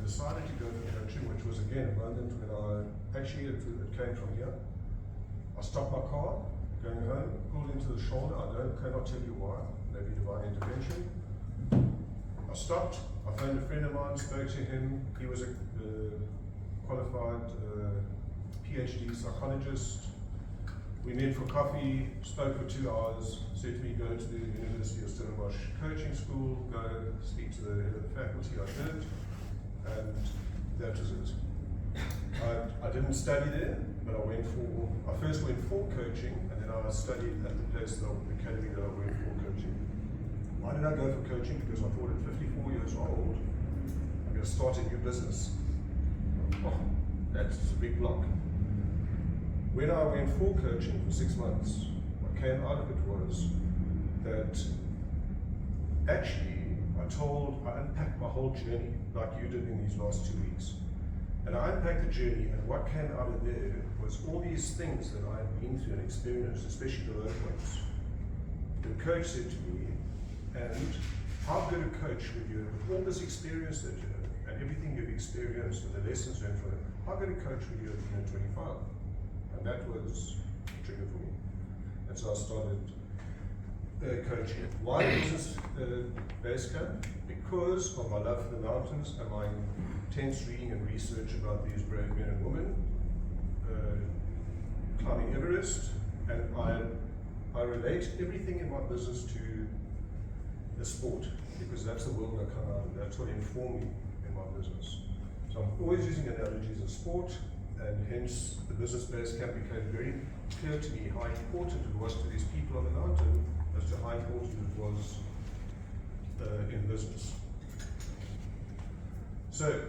decided to go for coaching, which was again a moment when it came from here. I stopped my car, going home, pulled into the shoulder. Cannot tell you why, maybe divine intervention. I stopped, I phoned a friend of mine, spoke to him. He was a qualified PhD psychologist. We met for coffee, spoke for 2 hours, said to me, go to the University of Stellenbosch coaching school, go speak to the head of the faculty. I did, and that was it. I didn't study there, but I first went for coaching, and then I studied at the place, the academy that I went for coaching. Why did I go for coaching? Because I thought at 54 years old, I'm going to start a new business. Oh, that's a big block. When I went for coaching for 6 months, what came out of it was that actually I unpacked my whole journey like you did in these last 2 weeks. And I unpacked the journey, and what came out of there was all these things that I had been through and experienced, especially the low points. The coach said to me, and how good a coach would you, with all this experience that you have, and everything you've experienced and the lessons learned from it, how good a coach would you have been at 25? And that was a trigger for me. And so I started coaching. Why business base camp? Because of my love for the mountains and my intense reading and research about these brave men and women climbing Everest, and I relate everything in my business to the sport, because that's the world I come out of. That's what informed me in my business. So I'm always using analogies of sport, and hence the business base camp became very clear to me how important it was to these people on the mountain as to how important it was in business. So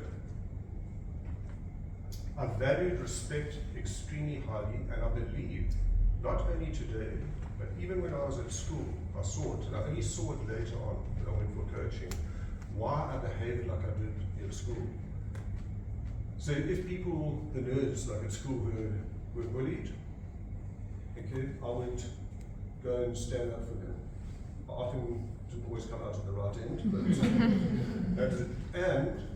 I valued respect extremely highly, and I believe, not only today, but even when I was at school, I saw it, and I only saw it later on when I went for coaching, why I behaved like I did at school. So if people, the nerds like at school were bullied, okay, I would go and stand up for them. I often didn't always come out on the right end, but that was it. And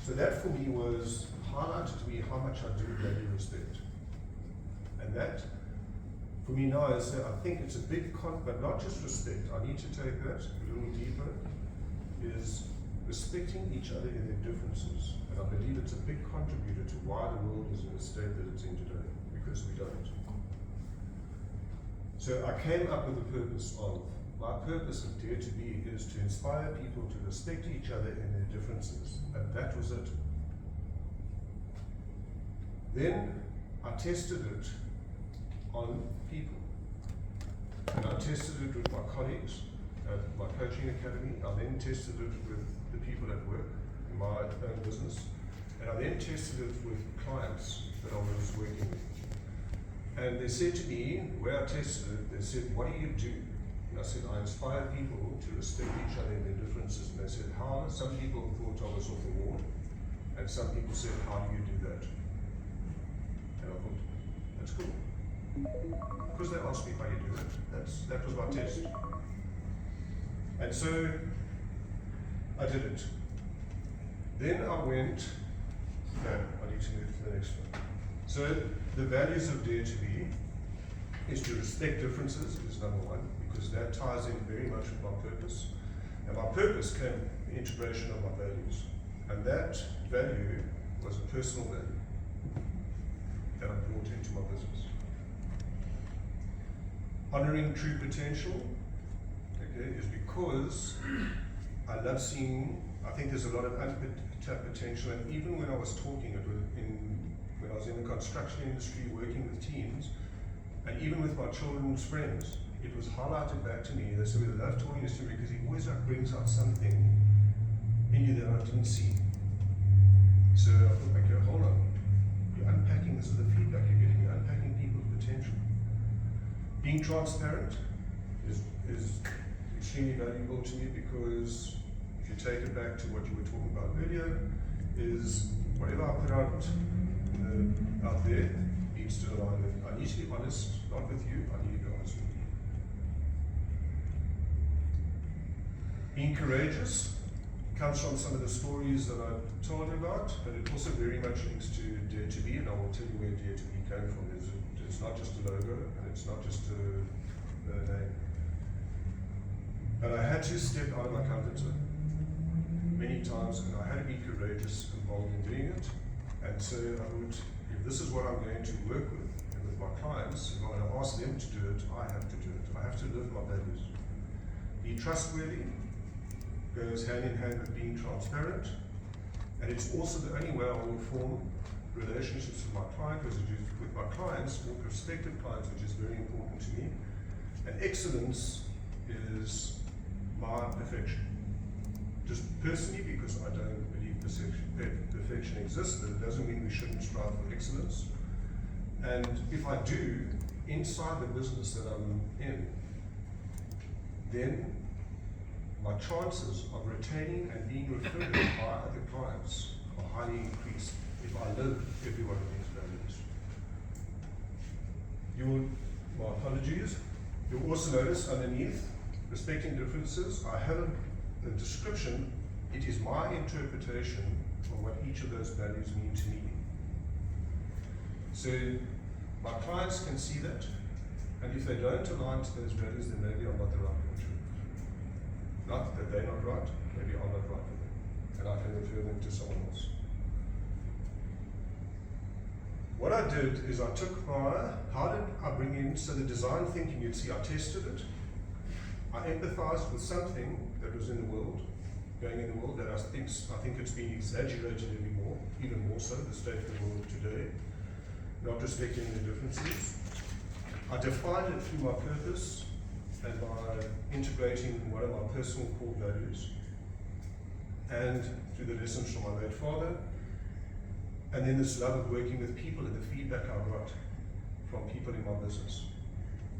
so that for me was highlighted to me how much I do value respect. And that, for me now, is I think it's a big but not just respect. I need to take that a little deeper, is respecting each other in their differences. And I believe it's a big contributor to why the world is in the state that it's in today, because we don't. So I came up with the purpose of, my purpose of Dare to Be is to inspire people to respect each other in their differences. And that was it. Then I tested it on people. And I tested it with my colleagues at my coaching academy. I then tested it with the people at work in my own business. And I then tested it with clients that I was working with. And they said to me, where I tested it, they said, what do you do? And I said, I inspire people to respect each other in their differences. And they said, how? Some people thought I was off the wall. And some people said, how do you do that? And I thought, that's cool. Because they asked me how you do it. That was my test. And so I did it. Then I went, no, I need to move to the next one. So the values of Dare to Be is to respect differences is number one, because that ties in very much with my purpose. And my purpose came the integration of my values. And that value was a personal value that I brought into my business. Honoring true potential, okay, is because I love seeing, I think there's a lot of untapped potential, and even when I was talking when I was in the construction industry working with teams, and even with my children's friends, it was highlighted back to me. They said, we love talking to you because he always brings out something in you that I didn't see. So I thought, okay, hold on. You're unpacking, this is the feedback you're getting, you're unpacking people's potential. Being transparent is extremely valuable to me, because if you take it back to what you were talking about earlier, is whatever I put out there needs to align with, I need to be honest, not with you, I need to be honest with you. Being courageous, comes from some of the stories that I told you about, but it also very much links to Dare to Be, and I will tell you where Dare to Be came from. It's not just a logo, and it's not just a name. But I had to step out of my comfort zone many times, and I had to be courageous and bold in doing it. And so I would, if this is what I'm going to work with, and with my clients, if I'm going to ask them to do it, I have to do it. I have to live my values. Be trustworthy goes hand in hand with being transparent, and it's also the only way I will form relationships with my client, with my clients or prospective clients, which is very important to me. And excellence is my perfection. Just personally, because I don't believe perfection exists, but it doesn't mean we shouldn't strive for excellence. And if I do, inside the business that I'm in, then my chances of retaining and being referred by other clients are highly increased if I live every one of these values. My apologies. You'll also notice underneath, respecting differences, I have a description. It is my interpretation of what each of those values mean to me. So my clients can see that, and if they don't align to those values, then maybe I'm not the right coach. Not that they're not right, maybe I'm not right for them, and I can refer them to someone else. What I did is I took how did I bring in, so the design thinking, you'd see I tested it. I empathized with something that was in the world, going in the world, that I think it's been exaggerated even more so, the state of the world today, not respecting the differences. I defined it through my purpose and by integrating one of my personal core values, and through the lessons from my late father, and then this love of working with people and the feedback I got from people in my business.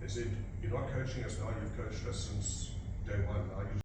They said, you're not coaching us now, you've coached us since day one. Now